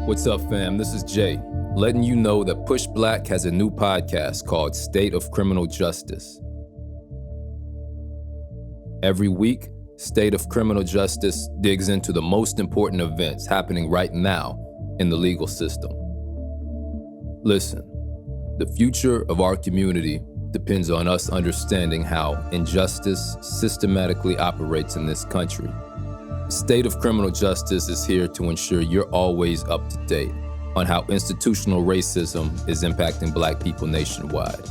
What's up, fam? This is Jay, letting you know that Push Black has a new podcast called State of Criminal Justice. Every week, State of Criminal Justice digs into the most important events happening right now in the legal system. Listen, the future of our community depends on us understanding how injustice systematically operates in this country. State of Criminal Justice is here to ensure you're always up to date on how institutional racism is impacting Black people nationwide.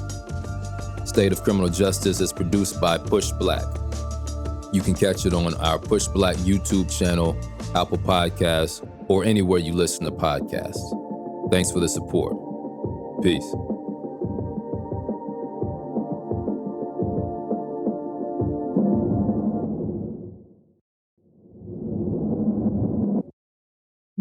State of Criminal Justice is produced by Push Black. You can catch it on our Push Black YouTube channel, Apple Podcasts, or anywhere you listen to podcasts. Thanks for the support. Peace.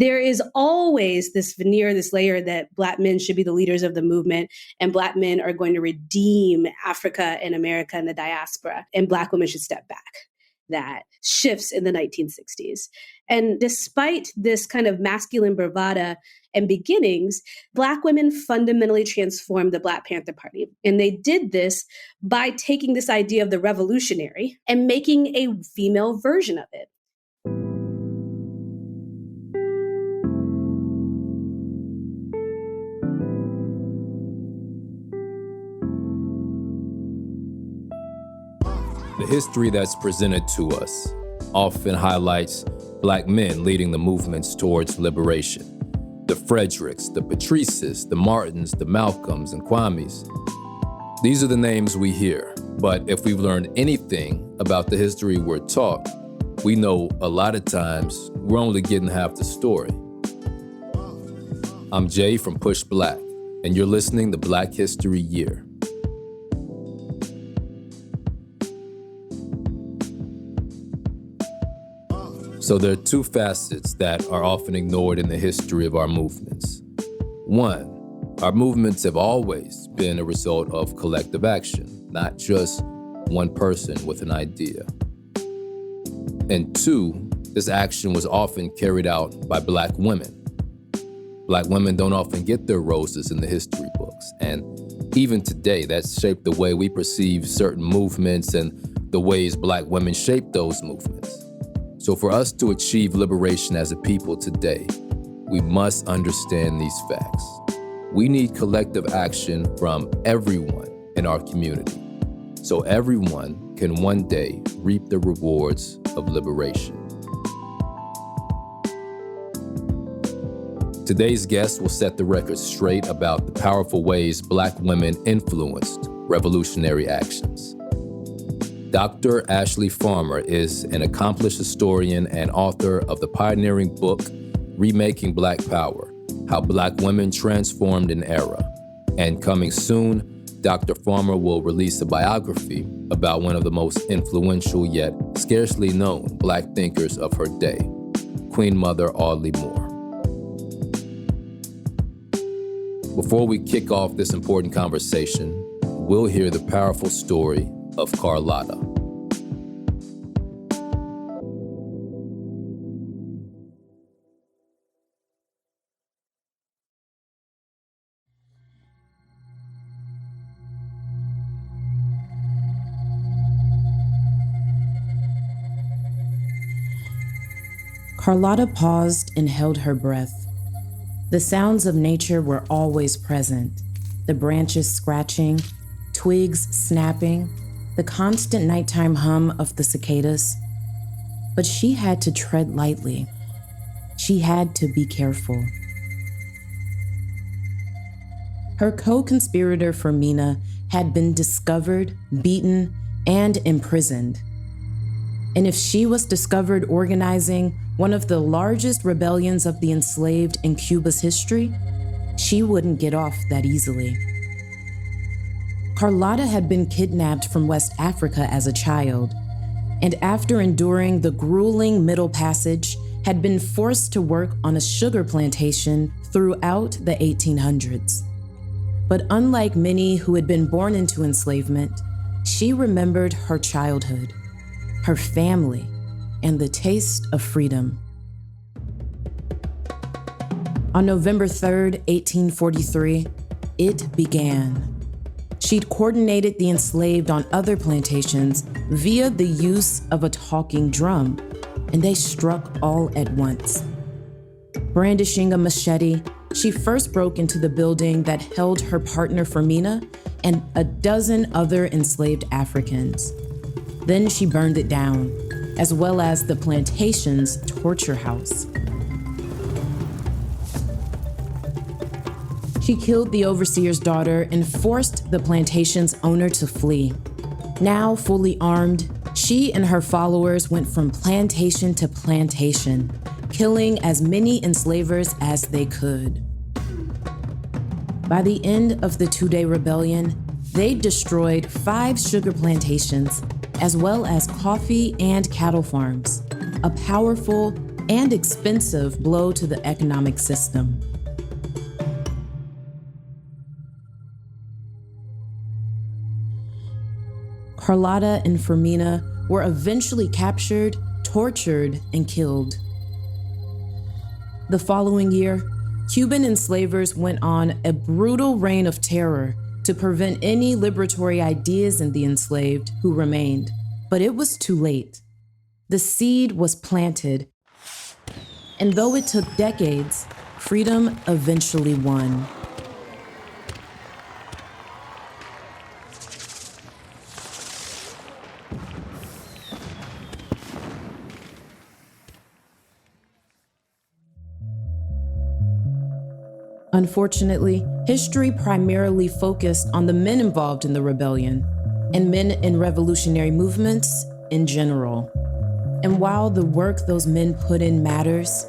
There is always this veneer, this layer that Black men should be the leaders of the movement and Black men are going to redeem Africa and America and the diaspora, and Black women should step back. That shifts in the 1960s. And despite this kind of masculine bravado and beginnings, Black women fundamentally transformed the Black Panther Party. And they did this by taking this idea of the revolutionary and making a female version of it. The history that's presented to us often highlights Black men leading the movements towards liberation. The Fredericks, the Patrices, the Martins, the Malcolms, and Kwames. These are the names we hear, but if we've learned anything about the history we're taught, we know a lot of times we're only getting half the story. I'm Jay from Push Black, and you're listening to Black History Year. So there are two facets that are often ignored in the history of our movements. One, our movements have always been a result of collective action, not just one person with an idea. And two, this action was often carried out by Black women. Black women don't often get their roses in the history books. And even today, that's shaped the way we perceive certain movements and the ways Black women shape those movements. So for us to achieve liberation as a people today, we must understand these facts. We need collective action from everyone in our community, so everyone can one day reap the rewards of liberation. Today's guest will set the record straight about the powerful ways Black women influenced revolutionary actions. Dr. Ashley Farmer is an accomplished historian and author of the pioneering book, Remaking Black Power, How Black Women Transformed an Era. And coming soon, Dr. Farmer will release a biography about one of the most influential yet scarcely known Black thinkers of her day, Queen Mother Audley Moore. Before we kick off this important conversation, we'll hear the powerful story of Carlotta. Carlotta paused and held her breath. The sounds of nature were always present, the branches scratching, twigs snapping, the constant nighttime hum of the cicadas. But she had to tread lightly. She had to be careful. Her co-conspirator Fermina had been discovered, beaten, and imprisoned. And if she was discovered organizing one of the largest rebellions of the enslaved in Cuba's history, she wouldn't get off that easily. Carlotta had been kidnapped from West Africa as a child, and after enduring the grueling Middle Passage, had been forced to work on a sugar plantation throughout the 1800s. But unlike many who had been born into enslavement, she remembered her childhood, her family, and the taste of freedom. On November 3rd, 1843, it began. She'd coordinated the enslaved on other plantations via the use of a talking drum, and they struck all at once. Brandishing a machete, she first broke into the building that held her partner Fermina and a dozen other enslaved Africans. Then she burned it down, as well as the plantation's torture house. She killed the overseer's daughter and forced the plantation's owner to flee. Now fully armed, she and her followers went from plantation to plantation, killing as many enslavers as they could. By the end of the two-day rebellion, they destroyed 5 sugar plantations, as well as coffee and cattle farms, a powerful and expensive blow to the economic system. Carlotta and Fermina were eventually captured, tortured, and killed. The following year, Cuban enslavers went on a brutal reign of terror to prevent any liberatory ideas in the enslaved who remained. But it was too late. The seed was planted, and though it took decades, freedom eventually won. Unfortunately, history primarily focused on the men involved in the rebellion and men in revolutionary movements in general. And while the work those men put in matters,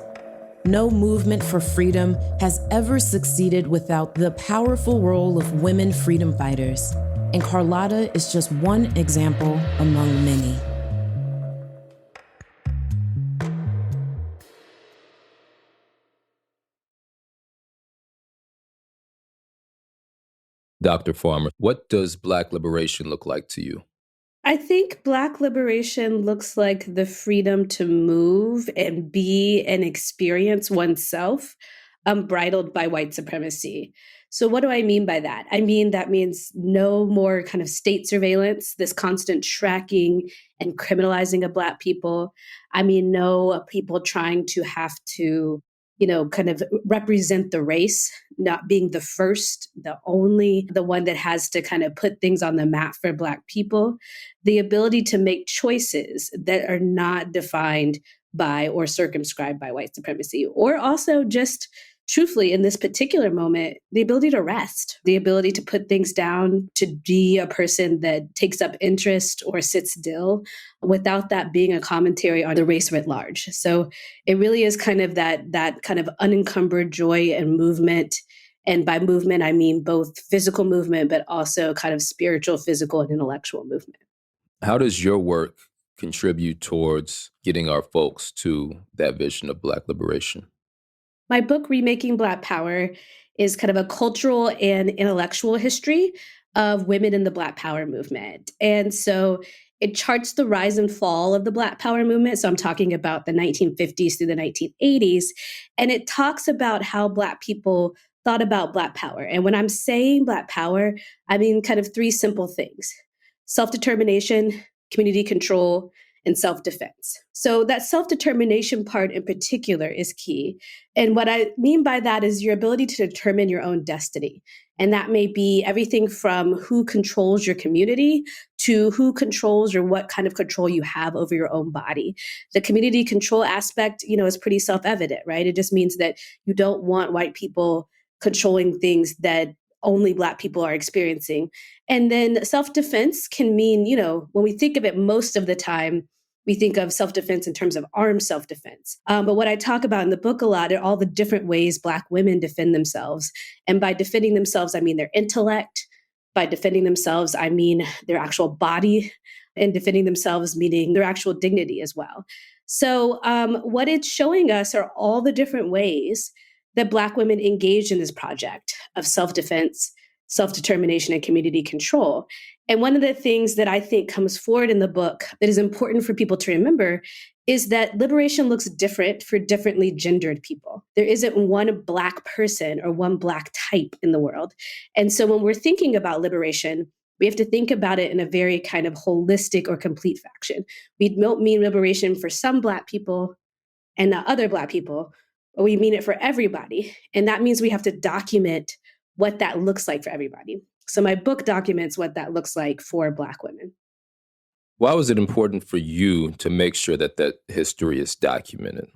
no movement for freedom has ever succeeded without the powerful role of women freedom fighters. And Carlotta is just one example among many. Dr. Farmer, what does Black liberation look like to you? I think Black liberation looks like the freedom to move and be and experience oneself, unbridled by white supremacy. So what do I mean by that? I mean, that means no more kind of state surveillance, this constant tracking and criminalizing of Black people. I mean, no people trying to have to kind of represent the race, not being the first, the only, the one that has to kind of put things on the map for Black people. The ability to make choices that are not defined by or circumscribed by white supremacy, or also just truthfully, in this particular moment, the ability to rest, the ability to put things down, to be a person that takes up interest or sits still without that being a commentary on the race writ large. So it really is kind of that kind of unencumbered joy and movement. And by movement, I mean both physical movement, but also kind of spiritual, physical, and intellectual movement. How does your work contribute towards getting our folks to that vision of Black liberation? My book, Remaking Black Power, is kind of a cultural and intellectual history of women in the Black Power movement. And so it charts the rise and fall of the Black Power movement. So I'm talking about the 1950s through the 1980s. And it talks about how Black people thought about Black Power. And when I'm saying Black Power, I mean kind of 3 simple things: self-determination, community control, and self-defense. So that self-determination part in particular is key. And what I mean by that is your ability to determine your own destiny. And that may be everything from who controls your community to who controls or what kind of control you have over your own body. The community control aspect, is pretty self-evident, right? It just means that you don't want white people controlling things that only Black people are experiencing. And then self-defense can mean, when we think of it most of the time, we think of self-defense in terms of armed self-defense. But what I talk about in the book a lot are all the different ways Black women defend themselves. And by defending themselves, I mean their intellect. By defending themselves, I mean their actual body. And defending themselves, meaning their actual dignity as well. So what it's showing us are all the different ways that Black women engaged in this project of self-defense, self-determination, and community control. And one of the things that I think comes forward in the book that is important for people to remember is that liberation looks different for differently gendered people. There isn't one Black person or one Black type in the world. And so when we're thinking about liberation, we have to think about it in a very kind of holistic or complete fashion. We don't mean liberation for some Black people and not other Black people, but we mean it for everybody. And that means we have to document what that looks like for everybody. So my book documents what that looks like for Black women. Why was it important for you to make sure that that history is documented?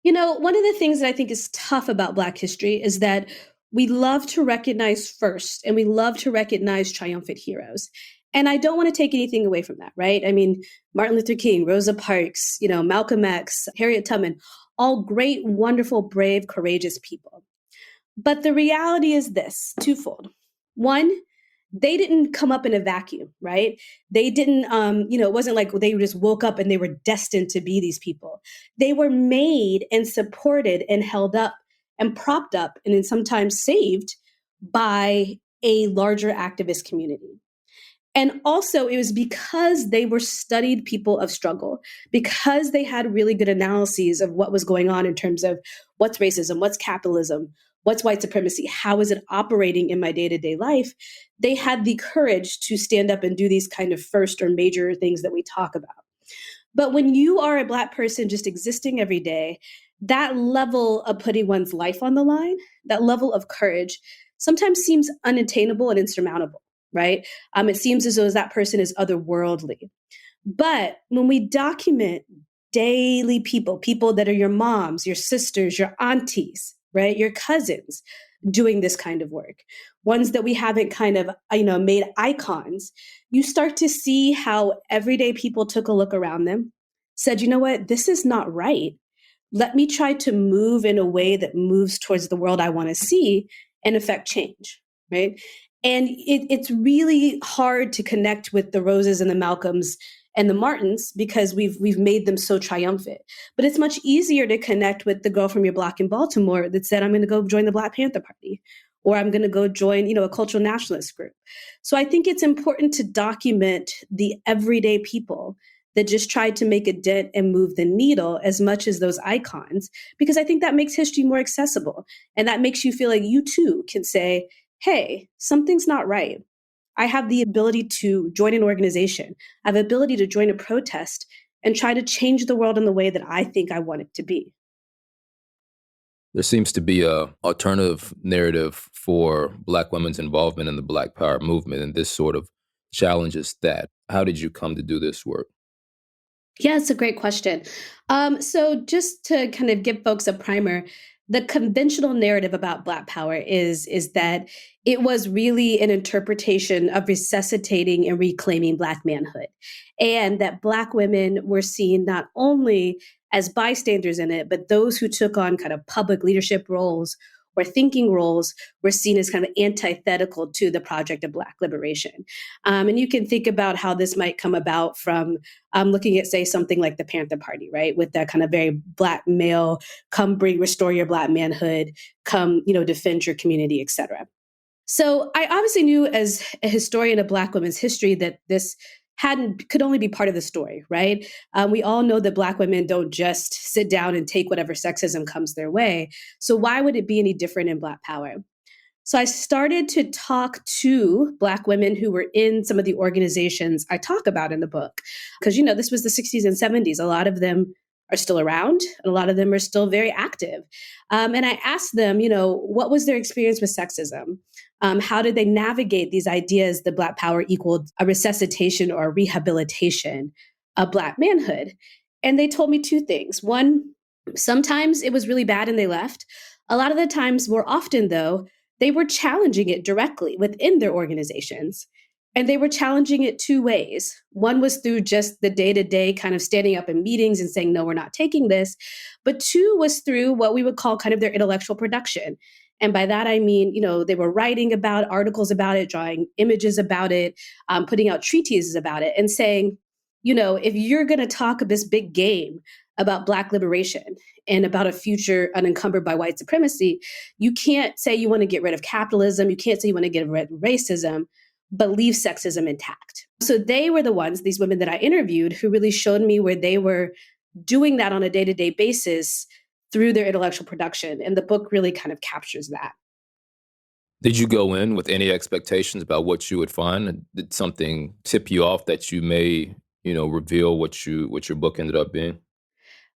You know, one of the things that I think is tough about Black history is that we love to recognize first, and we love to recognize triumphant heroes. And I don't want to take anything away from that, right? I mean, Martin Luther King, Rosa Parks, Malcolm X, Harriet Tubman, all great, wonderful, brave, courageous people. But the reality is this, twofold. One, they didn't come up in a vacuum, right? They didn't, it wasn't like they just woke up and they were destined to be these people. They were made and supported and held up and propped up and then sometimes saved by a larger activist community. And also it was because they were studied people of struggle, because they had really good analyses of what was going on in terms of what's racism, what's capitalism, what's white supremacy, how is it operating in my day-to-day life. They had the courage to stand up and do these kind of first or major things that we talk about. But when you are a Black person just existing every day, that level of putting one's life on the line, that level of courage sometimes seems unattainable and insurmountable, right? It seems as though that person is otherworldly. But when we document daily people that are your moms, your sisters, your aunties, right, your cousins doing this kind of work, ones that we haven't kind of, made icons, you start to see how everyday people took a look around them, said, you know what, this is not right. Let me try to move in a way that moves towards the world I want to see and affect change, right? And it's really hard to connect with the Roses and the Malcolms and the Martins because we've made them so triumphant. But it's much easier to connect with the girl from your block in Baltimore that said, I'm going to go join the Black Panther Party, or I'm going to go join, a cultural nationalist group. So I think it's important to document the everyday people that just tried to make a dent and move the needle as much as those icons, because I think that makes history more accessible. And that makes you feel like you too can say, hey, something's not right. I have the ability to join an organization. I have the ability to join a protest and try to change the world in the way that I think I want it to be. There seems to be an alternative narrative for Black women's involvement in the Black Power movement, and this sort of challenges that. How did you come to do this work? Yeah, it's a great question. So just to kind of give folks a primer, the conventional narrative about Black Power is that it was really an interpretation of resuscitating and reclaiming Black manhood, and that Black women were seen not only as bystanders in it, but those who took on kind of public leadership roles or thinking roles were seen as kind of antithetical to the project of Black liberation. And you can think about how this might come about from looking at, say, something like the Panther Party, right? With that kind of very Black male, come restore your Black manhood, come, defend your community, et cetera. So I obviously knew as a historian of Black women's history that this could only be part of the story, right? We all know that Black women don't just sit down and take whatever sexism comes their way. So why would it be any different in Black Power? So I started to talk to Black women who were in some of the organizations I talk about in the book. Because, this was the 60s and 70s. A lot of them are still around, and a lot of them are still very active. And I asked them, what was their experience with sexism? How did they navigate these ideas that Black Power equaled a resuscitation or a rehabilitation of Black manhood? And they told me two things. One, sometimes it was really bad and they left. A lot of the times, more often though, they were challenging it directly within their organizations. And they were challenging it two ways. One was through just the day-to-day kind of standing up in meetings and saying, no, we're not taking this. But two was through what we would call kind of their intellectual production. And by that, I mean, they were writing about articles about it, drawing images about it, putting out treatises about it and saying, if you're going to talk this big game about Black liberation and about a future unencumbered by white supremacy, you can't say you want to get rid of capitalism. You can't say you want to get rid of racism. but leave sexism intact. So they were the ones, these women that I interviewed, who really showed me where they were doing that on a day-to-day basis through their intellectual production. And the book really kind of captures that. Did you go in with any expectations about what you would find? And did something tip you off that you may, reveal what your book ended up being?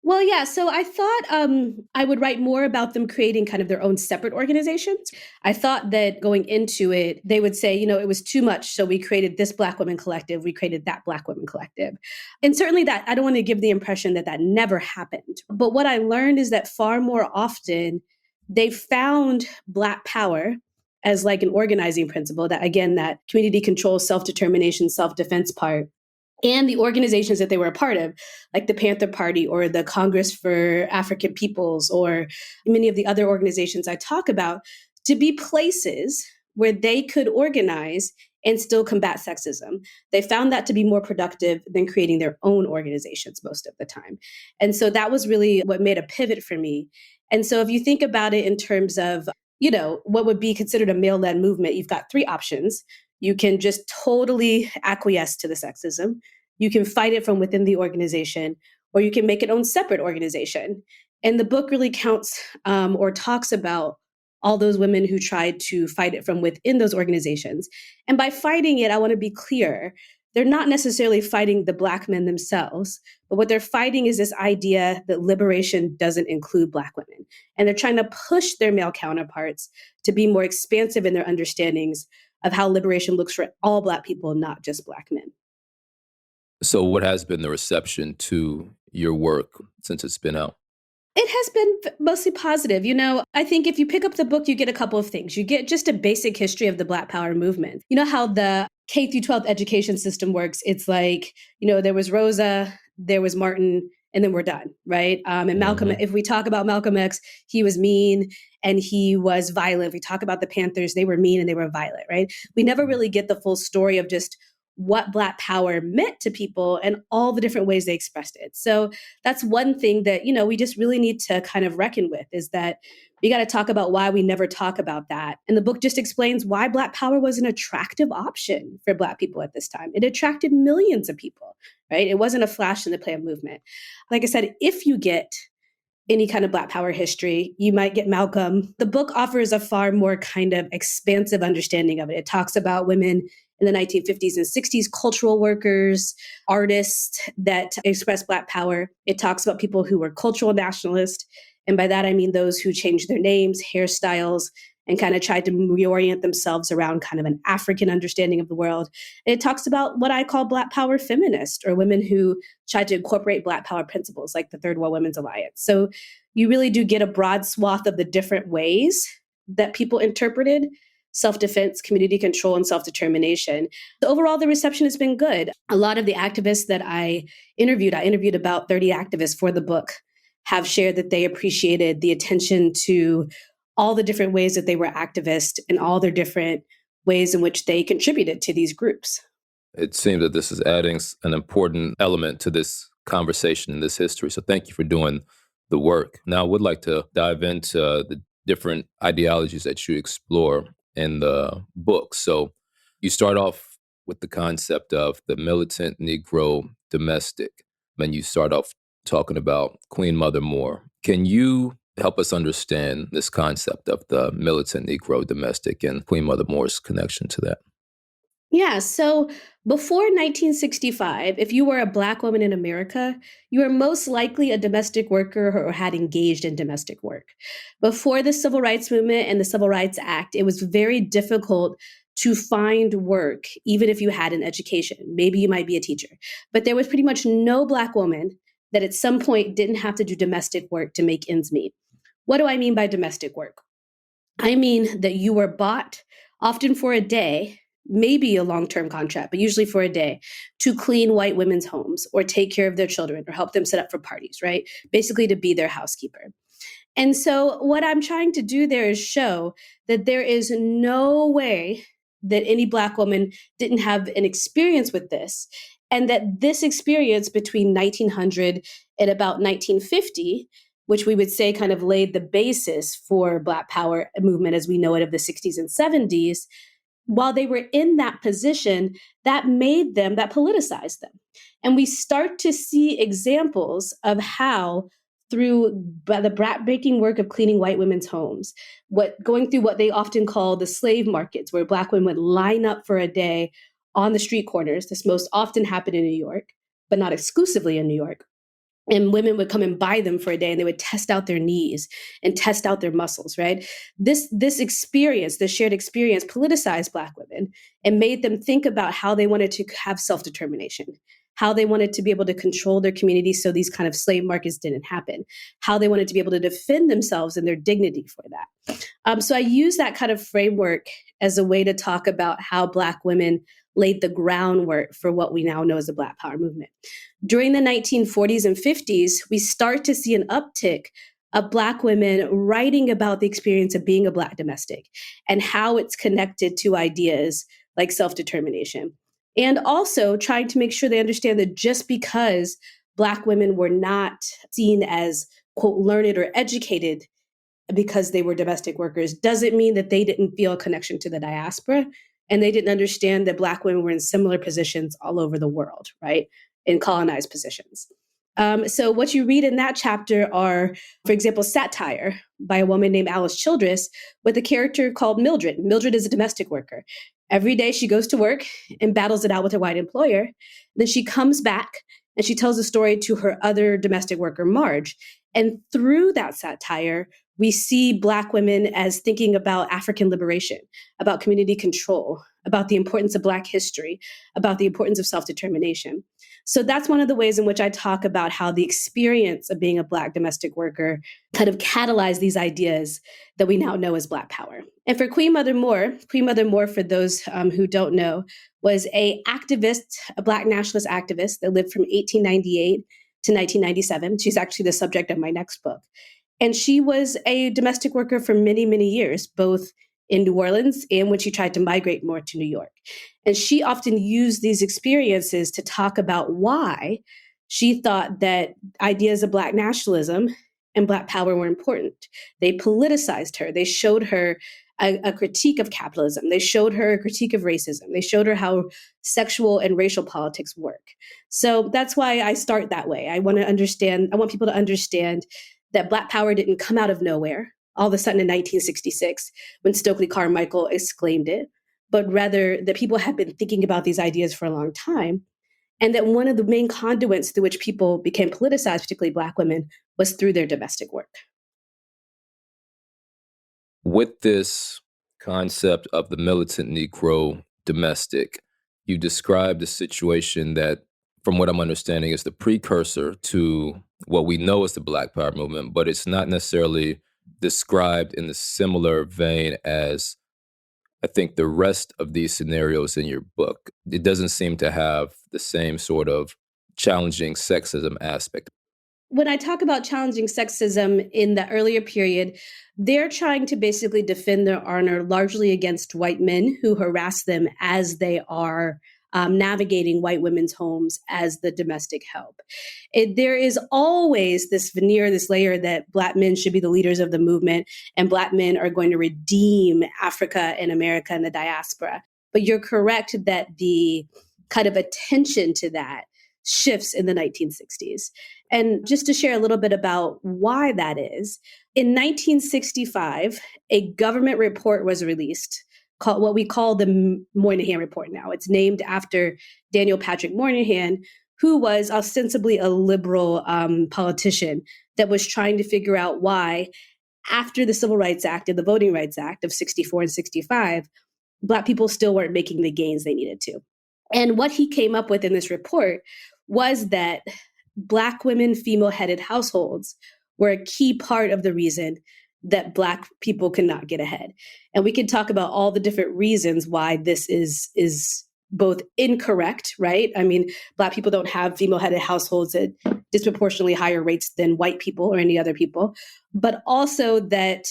Well, yeah. So I thought I would write more about them creating kind of their own separate organizations. I thought that going into it, they would say, it was too much. So we created this Black Women Collective. We created that Black Women Collective. And certainly that, I don't want to give the impression that that never happened. But what I learned is that far more often, they found Black Power as like an organizing principle, that again, that community control, self-determination, self-defense part, and the organizations that they were a part of, like the Panther Party or the Congress for African Peoples or many of the other organizations I talk about, to be places where they could organize and still combat sexism. They found that to be more productive than creating their own organizations most of the time. And so that was really what made a pivot for me. And so if you think about it in terms of, what would be considered a male-led movement, you've got three options. You can just totally acquiesce to the sexism. You can fight it from within the organization, or you can make an own separate organization. And the book really counts or talks about all those women who tried to fight it from within those organizations. And by fighting it, I want to be clear, they're not necessarily fighting the Black men themselves, but what they're fighting is this idea that liberation doesn't include Black women. And they're trying to push their male counterparts to be more expansive in their understandings of how liberation looks for all Black people, not just Black men. So what has been the reception to your work since it's been out? It has been mostly positive. I think if you pick up the book, you get a couple of things. You get just a basic history of the Black Power movement. You know how the K through 12 education system works. It's like, there was Rosa, there was Martin, and then we're done, right? And Malcolm, if we talk about Malcolm X, he was mean and he was violent. If we talk about the Panthers, they were mean and they were violent, right? We never really get the full story of just what Black Power meant to people and all the different ways they expressed it. So that's one thing that, we just really need to kind of reckon with, is that we got to talk about why we never talk about that. And the book just explains why Black Power was an attractive option for Black people at this time. It attracted millions of people, right? It wasn't a flash in the pan movement. Like I said, if you get any kind of Black Power history, you might get Malcolm. The book offers a far more kind of expansive understanding of it. It talks about women in the 1950s and 60s, cultural workers, artists that expressed Black Power. It talks about people who were cultural nationalists. And by that, I mean those who changed their names, hairstyles, and kind of tried to reorient themselves around kind of an African understanding of the world. And it talks about what I call Black Power feminists, or women who tried to incorporate Black Power principles like the Third World Women's Alliance. So you really do get a broad swath of the different ways that people interpreted self-defense, community control, and self-determination. So overall, the reception has been good. A lot of the activists that I interviewed about 30 activists for the book, have shared that they appreciated the attention to all the different ways that they were activists and all their different ways in which they contributed to these groups. It seems that this is adding an important element to this conversation and this history. So thank you for doing the work. Now, I would like to dive into the different ideologies that you explore in the book. So you start off with the concept of the militant Negro domestic, and you start off talking about Queen Mother Moore. Can you help us understand this concept of the militant Negro domestic and Queen Mother Moore's connection to that? Yeah, so before 1965, if you were a Black woman in America, you were most likely a domestic worker or had engaged in domestic work. Before the Civil Rights Movement and the Civil Rights Act, it was very difficult to find work, even if you had an education. Maybe you might be a teacher, but there was pretty much no Black woman that at some point didn't have to do domestic work to make ends meet. What do I mean by domestic work? I mean that you were bought, often for a day, maybe a long-term contract, but usually for a day, to clean white women's homes or take care of their children or help them set up for parties, right? Basically to be their housekeeper. And so what I'm trying to do there is show that there is no way that any Black woman didn't have an experience with this, and that this experience between 1900 and about 1950, which we would say kind of laid the basis for Black Power movement as we know it of the 60s and 70s, while they were in that position, that politicized them. And we start to see examples of how, through the backbreaking work of cleaning white women's homes, going through what they often call the slave markets, where Black women would line up for a day on the street corners. This most often happened in New York, but not exclusively in New York. And women would come and buy them for a day, and they would test out their knees and test out their muscles, right? This experience, this shared experience, politicized Black women and made them think about how they wanted to have self-determination, how they wanted to be able to control their community so these kind of slave markets didn't happen, how they wanted to be able to defend themselves and their dignity for that. So I use that kind of framework as a way to talk about how Black women laid the groundwork for what we now know as the Black Power movement. During the 1940s and 50s, we start to see an uptick of Black women writing about the experience of being a Black domestic and how it's connected to ideas like self-determination. And also trying to make sure they understand that just because Black women were not seen as, quote, learned or educated because they were domestic workers doesn't mean that they didn't feel a connection to the diaspora. And they didn't understand that Black women were in similar positions all over the world, right? In colonized positions. So what you read in that chapter are, for example, satire by a woman named Alice Childress with a character called Mildred. Mildred is a domestic worker. Every day she goes to work and battles it out with her white employer. Then she comes back and she tells a story to her other domestic worker, Marge. And through that satire, we see Black women as thinking about African liberation, about community control, about the importance of Black history, about the importance of self-determination. So that's one of the ways in which I talk about how the experience of being a Black domestic worker kind of catalyzed these ideas that we now know as Black Power. And for Queen Mother Moore, for those who don't know, was a Black nationalist activist that lived from 1898 to 1997. She's actually the subject of my next book. And she was a domestic worker for many, many years, both in New Orleans and when she tried to migrate more to New York. And she often used these experiences to talk about why she thought that ideas of Black nationalism and Black power were important. They politicized her. They showed her a critique of capitalism. They showed her a critique of racism. They showed her how sexual and racial politics work. So that's why I start that way. I want people to understand that Black power didn't come out of nowhere all of a sudden in 1966 when Stokely Carmichael exclaimed it, but rather that people have been thinking about these ideas for a long time. And that one of the main conduits through which people became politicized, particularly Black women, was through their domestic work. With this concept of the militant Negro domestic, you described a situation that, from what I'm understanding, is the precursor to what we know as the Black Power movement, but it's not necessarily described in the similar vein as, I think, the rest of these scenarios in your book. It doesn't seem to have the same sort of challenging sexism aspect. When I talk about challenging sexism in the earlier period, they're trying to basically defend their honor largely against white men who harass them as they are navigating white women's homes as the domestic help. There is always this veneer, this layer that Black men should be the leaders of the movement and Black men are going to redeem Africa and America and the diaspora. But you're correct that the kind of attention to that shifts in the 1960s. And just to share a little bit about why that is, in 1965, a government report was released called what we call the Moynihan Report now. It's named after Daniel Patrick Moynihan, who was ostensibly a liberal politician that was trying to figure out why, after the Civil Rights Act and the Voting Rights Act of 64 and 65, Black people still weren't making the gains they needed to. And what he came up with in this report was that Black women, female-headed households were a key part of the reason that Black people could not get ahead. And we can talk about all the different reasons why this is both incorrect, right? I mean, Black people don't have female-headed households at disproportionately higher rates than white people or any other people, but also that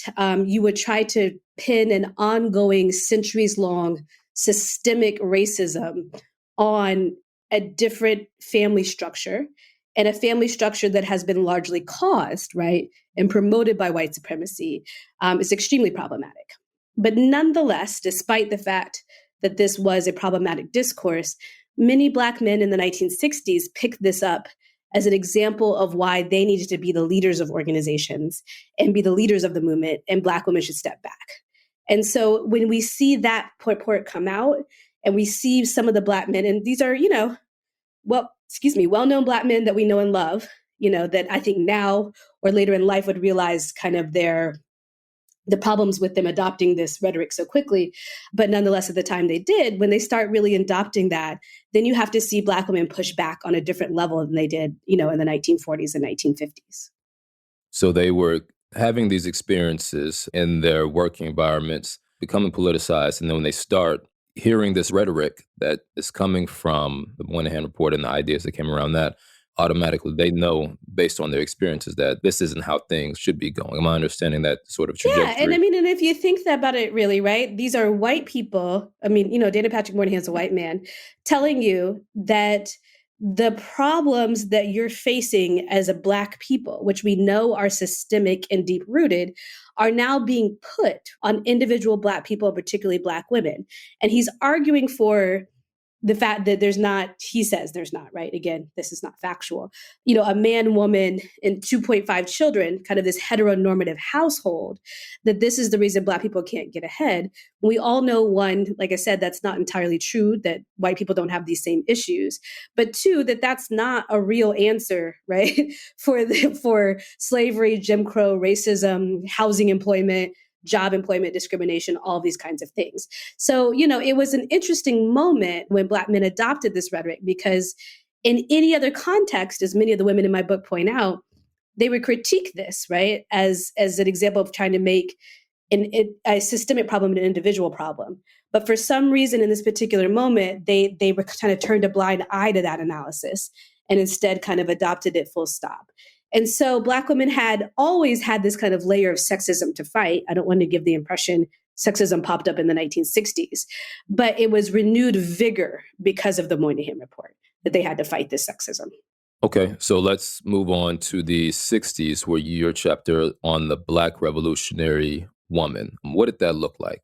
you would try to pin an ongoing, centuries-long systemic racism on a different family structure, and a family structure that has been largely caused, right, and promoted by white supremacy is extremely problematic. But nonetheless, despite the fact that this was a problematic discourse, many Black men in the 1960s picked this up as an example of why they needed to be the leaders of organizations and be the leaders of the movement, and Black women should step back. And so when we see that report come out, and we see some of the Black men, and these are, well-known Black men that we know and love, that I think now or later in life would realize kind of the problems with them adopting this rhetoric so quickly. But nonetheless, at the time they did, when they start really adopting that, then you have to see Black women push back on a different level than they did, in the 1940s and 1950s. So they were having these experiences in their working environments, becoming politicized. And then when they start hearing this rhetoric that is coming from the Moynihan Report and the ideas that came around that, automatically they know, based on their experiences, that this isn't how things should be going. Am I understanding that sort of trajectory? Yeah, and and if you think about it really, right, these are white people. Dana Patrick Moynihan's a white man telling you that the problems that you're facing as a Black people, which we know are systemic and deep-rooted, are now being put on individual Black people, particularly Black women. And he's arguing for the fact that he says there's not, right? Again, this is not factual. A man, woman, and 2.5 children, kind of this heteronormative household, that this is the reason Black people can't get ahead. We all know, one, like I said, that's not entirely true, that white people don't have these same issues. But two, that's not a real answer, right? for slavery, Jim Crow, racism, housing, employment, job employment discrimination, all these kinds of things. So, it was an interesting moment when Black men adopted this rhetoric, because in any other context, as many of the women in my book point out, they would critique this, right, as an example of trying to make a systemic problem an individual problem. But for some reason in this particular moment, they were kind of turned a blind eye to that analysis and instead kind of adopted it full stop. And so Black women had always had this kind of layer of sexism to fight. I don't want to give the impression sexism popped up in the 1960s, but it was renewed vigor because of the Moynihan Report that they had to fight this sexism. Okay, so let's move on to the 60s, where your chapter on the Black revolutionary woman. What did that look like?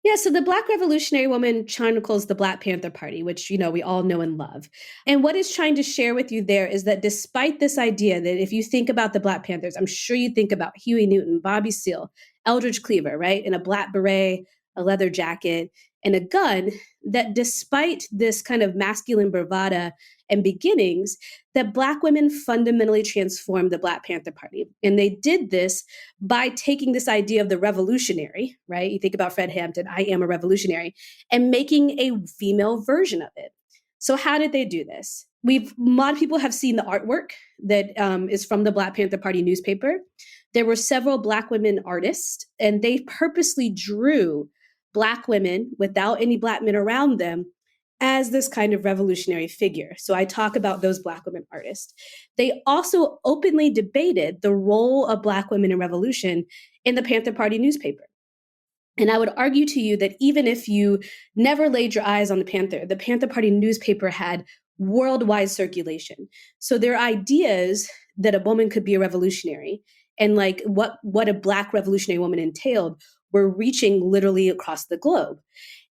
Yeah, so the Black Revolutionary Woman chronicles the Black Panther Party, which, we all know and love. And what it's trying to share with you there is that despite this idea that if you think about the Black Panthers, I'm sure you think about Huey Newton, Bobby Seale, Eldridge Cleaver, right? In a black beret, a leather jacket, and a gun, that despite this kind of masculine bravado and beginnings, that Black women fundamentally transformed the Black Panther Party. And they did this by taking this idea of the revolutionary, right? You think about Fred Hampton, I am a revolutionary, and making a female version of it. So how did they do this? A lot of people have seen the artwork that is from the Black Panther Party newspaper. There were several Black women artists, and they purposely drew Black women without any Black men around them as this kind of revolutionary figure. So I talk about those Black women artists. They also openly debated the role of Black women in revolution in the Panther Party newspaper. And I would argue to you that even if you never laid your eyes on the Panther Party newspaper had worldwide circulation. So their ideas that a woman could be a revolutionary and like what a Black revolutionary woman entailed were reaching literally across the globe.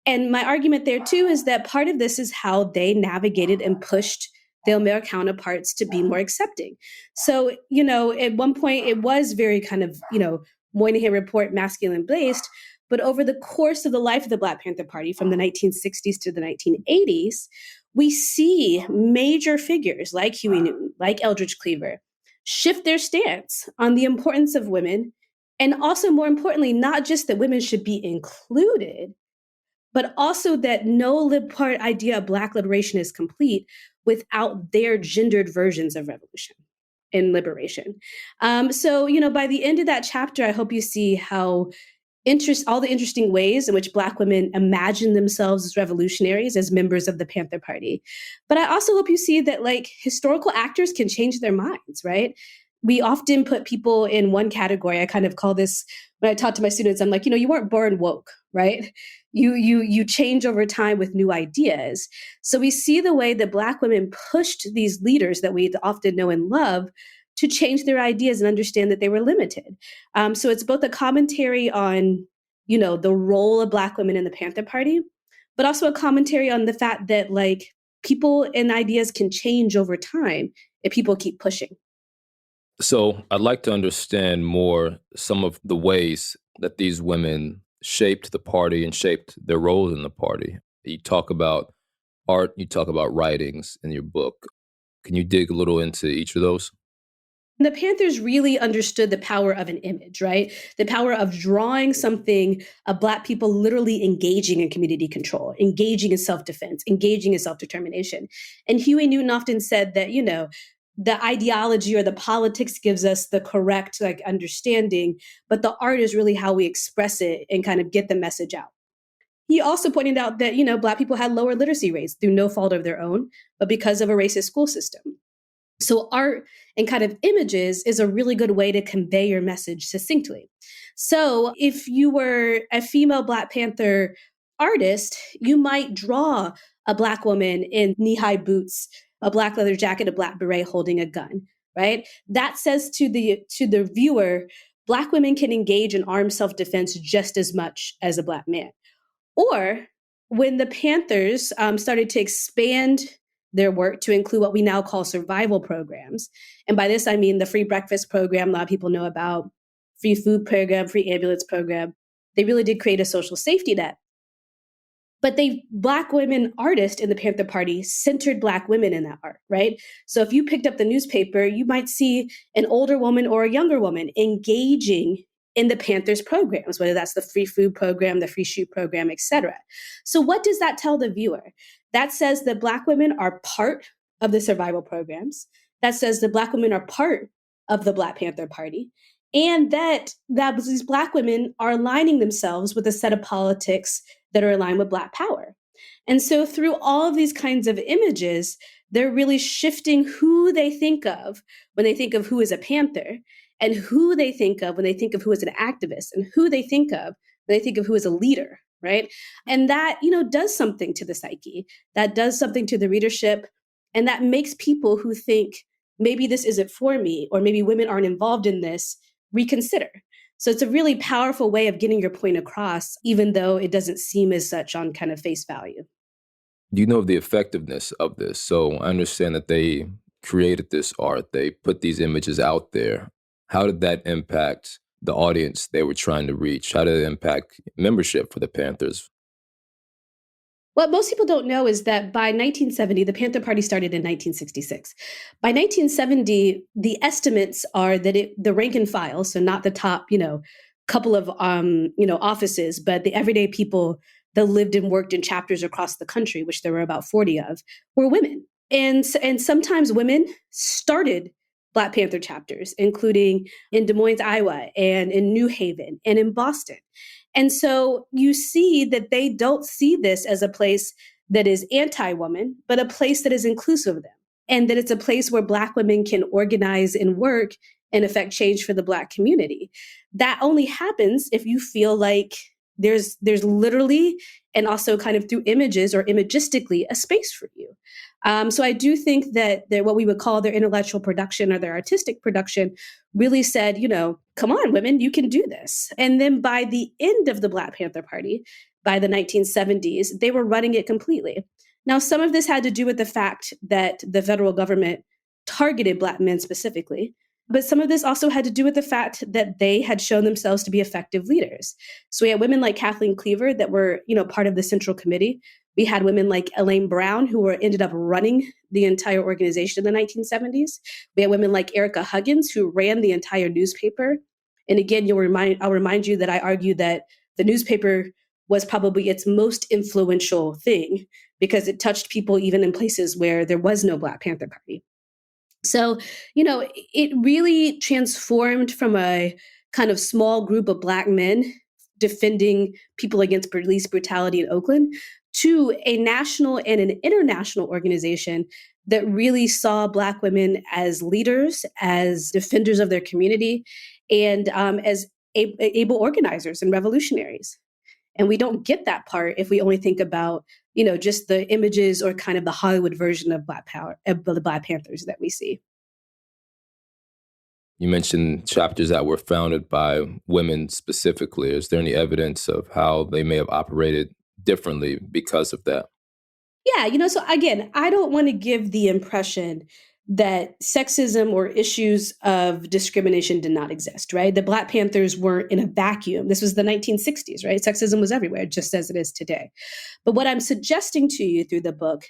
And my argument there too is that part of this is how they navigated and pushed their male counterparts to be more accepting. So, at one point it was very kind of, Moynihan Report masculine based, but over the course of the life of the Black Panther Party from the 1960s to the 1980s, we see major figures like Huey Newton, like Eldridge Cleaver, shift their stance on the importance of women. And also, more importantly, not just that women should be included, but also that no lib-part idea of Black liberation is complete without their gendered versions of revolution and liberation. So, by the end of that chapter, I hope you see how all the interesting ways in which Black women imagine themselves as revolutionaries, as members of the Panther Party. But I also hope you see that historical actors can change their minds, right? We often put people in one category. I kind of call this, when I talk to my students, I'm like, you weren't born woke, right? You change over time with new ideas. So we see the way that Black women pushed these leaders that we often know and love to change their ideas and understand that they were limited. So it's both a commentary on, the role of Black women in the Panther Party, but also a commentary on the fact that like people and ideas can change over time if people keep pushing. So I'd like to understand more some of the ways that these women shaped the party and shaped their roles in the party. You talk about art, you talk about writings in your book. Can you dig a little into each of those? The Panthers really understood the power of an image, right? The power of drawing something of Black people literally engaging in community control, engaging in self-defense, engaging in self-determination. And Huey Newton often said that, you know, the ideology or the politics gives us the correct like understanding, but the art is really how we express it and kind of get the message out. He also pointed out that, you know, Black people had lower literacy rates through no fault of their own, but because of a racist school system. So art and kind of images is a really good way to convey your message succinctly. So if you were a female Black Panther artist, you might draw a Black woman in knee-high boots, a Black leather jacket, a Black beret holding a gun, right? That says to the viewer, Black women can engage in armed self-defense just as much as a Black man. Or when the Panthers started to expand their work to include what we now call survival programs. And by this, I mean the free breakfast program a lot of people know about, free food program, free ambulance program. They really did create a social safety net. But Black women artists in the Panther Party centered Black women in that art, right? So if you picked up the newspaper, you might see an older woman or a younger woman engaging in the Panthers programs, whether that's the free food program, the free shoe program, et cetera. So what does that tell the viewer? That says that Black women are part of the survival programs. That says that Black women are part of the Black Panther Party. And that these Black women are aligning themselves with a set of politics that are aligned with Black power. And so through all of these kinds of images, they're really shifting who they think of when they think of who is a Panther, and who they think of when they think of who is an activist, and who they think of when they think of who is a leader, right? And that, you know, does something to the psyche, that does something to the readership, and that makes people who think maybe this isn't for me, or maybe women aren't involved in this, reconsider. So it's a really powerful way of getting your point across, even though it doesn't seem as such on kind of face value. Do you know of the effectiveness of this? So I understand that they created this art, they put these images out there. How did that impact the audience they were trying to reach? How did it impact membership for the Panthers? What most people don't know is that by 1970, the Panther Party started in 1966. By 1970, the estimates are that the rank and file, so not the top, couple of, offices, but the everyday people that lived and worked in chapters across the country, which there were about 40 of, were women. And sometimes women started Black Panther chapters, including in Des Moines, Iowa, and in New Haven, and in Boston. And so you see that they don't see this as a place that is anti-woman, but a place that is inclusive of them. And that it's a place where Black women can organize and work and affect change for the Black community. That only happens if you feel like there's literally, and also kind of through images or imagistically, a space for you. So I do think that what we would call their intellectual production or their artistic production really said, come on, women, you can do this. And then by the end of the Black Panther Party, by the 1970s, they were running it completely. Now, some of this had to do with the fact that the federal government targeted Black men specifically, but some of this also had to do with the fact that they had shown themselves to be effective leaders. So we had women like Kathleen Cleaver that were, part of the Central Committee. We had women like Elaine Brown, who ended up running the entire organization in the 1970s. We had women like Erica Huggins, who ran the entire newspaper. And again, I'll remind you that I argue that the newspaper was probably its most influential thing because it touched people even in places where there was no Black Panther Party. So, it really transformed from a kind of small group of Black men defending people against police brutality in Oakland to a national and an international organization that really saw Black women as leaders, as defenders of their community, and as able organizers and revolutionaries. And we don't get that part if we only think about, just the images or kind of the Hollywood version of Black Power, of the Black Panthers that we see. You mentioned chapters that were founded by women specifically. Is there any evidence of how they may have operated differently because of that? Yeah, so again, I don't want to give the impression that sexism or issues of discrimination did not exist, right? The Black Panthers weren't in a vacuum. This was the 1960s, right? Sexism was everywhere, just as it is today. But what I'm suggesting to you through the book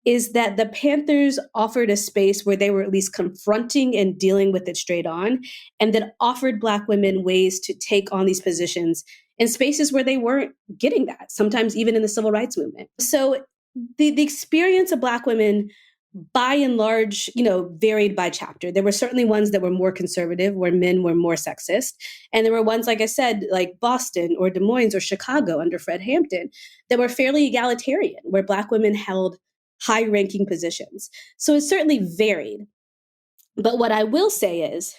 is that the Panthers offered a space where they were at least confronting and dealing with it straight on, and that offered Black women ways to take on these positions in spaces where they weren't getting that, sometimes even in the civil rights movement. So the experience of Black women, by and large, varied by chapter. There were certainly ones that were more conservative, where men were more sexist. And there were ones, like I said, like Boston or Des Moines or Chicago under Fred Hampton, that were fairly egalitarian, where Black women held high-ranking positions. So it certainly varied. But what I will say is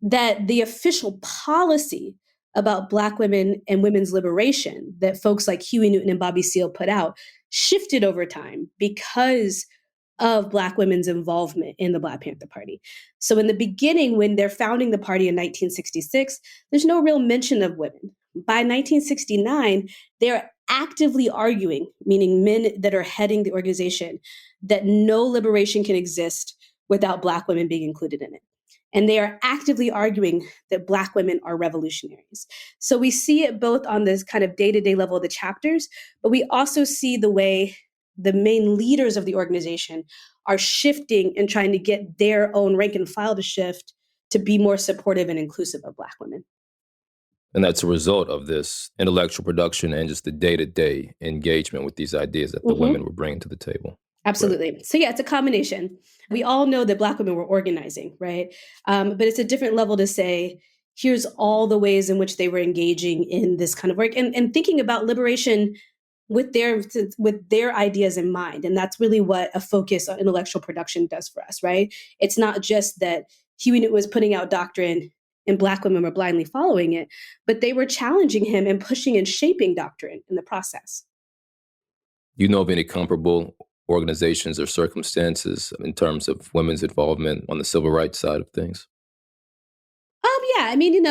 that the official policy about Black women and women's liberation that folks like Huey Newton and Bobby Seale put out shifted over time because of Black women's involvement in the Black Panther Party. So in the beginning, when they're founding the party in 1966, there's no real mention of women. By 1969, they're actively arguing, meaning men that are heading the organization, that no liberation can exist without Black women being included in it. And they are actively arguing that Black women are revolutionaries. So we see it both on this kind of day-to-day level of the chapters, but we also see the way the main leaders of the organization are shifting and trying to get their own rank and file to shift to be more supportive and inclusive of Black women. And that's a result of this intellectual production and just the day-to-day engagement with these ideas that the women were bringing to the table. Absolutely. Right. So yeah, it's a combination. We all know that Black women were organizing, right? But it's a different level to say, here's all the ways in which they were engaging in this kind of work and thinking about liberation with their ideas in mind. And that's really what a focus on intellectual production does for us, right? It's not just that Huey Newton was putting out doctrine and Black women were blindly following it, but they were challenging him and pushing and shaping doctrine in the process. You know of any comparable organizations or circumstances in terms of women's involvement on the civil rights side of things? Yeah, I mean,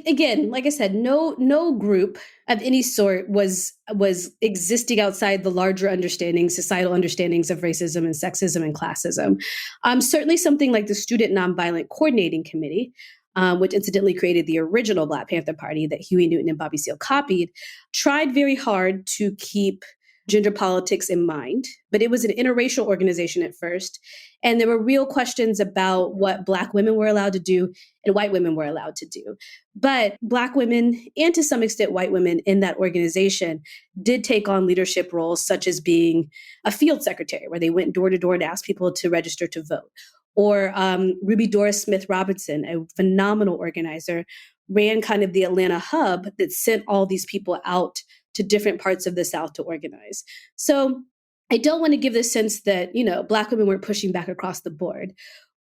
again, like I said, no group of any sort was existing outside the larger societal understandings of racism and sexism and classism. Certainly something like the Student Nonviolent Coordinating Committee, which incidentally created the original Black Panther Party that Huey Newton and Bobby Seale copied, tried very hard to keep gender politics in mind, but it was an interracial organization at first. And there were real questions about what Black women were allowed to do and white women were allowed to do. But Black women, and to some extent white women in that organization, did take on leadership roles, such as being a field secretary, where they went door to door to ask people to register to vote. Or Ruby Doris Smith Robinson, a phenomenal organizer, ran kind of the Atlanta hub that sent all these people out to different parts of the South to organize. So I don't want to give the sense that, Black women weren't pushing back across the board.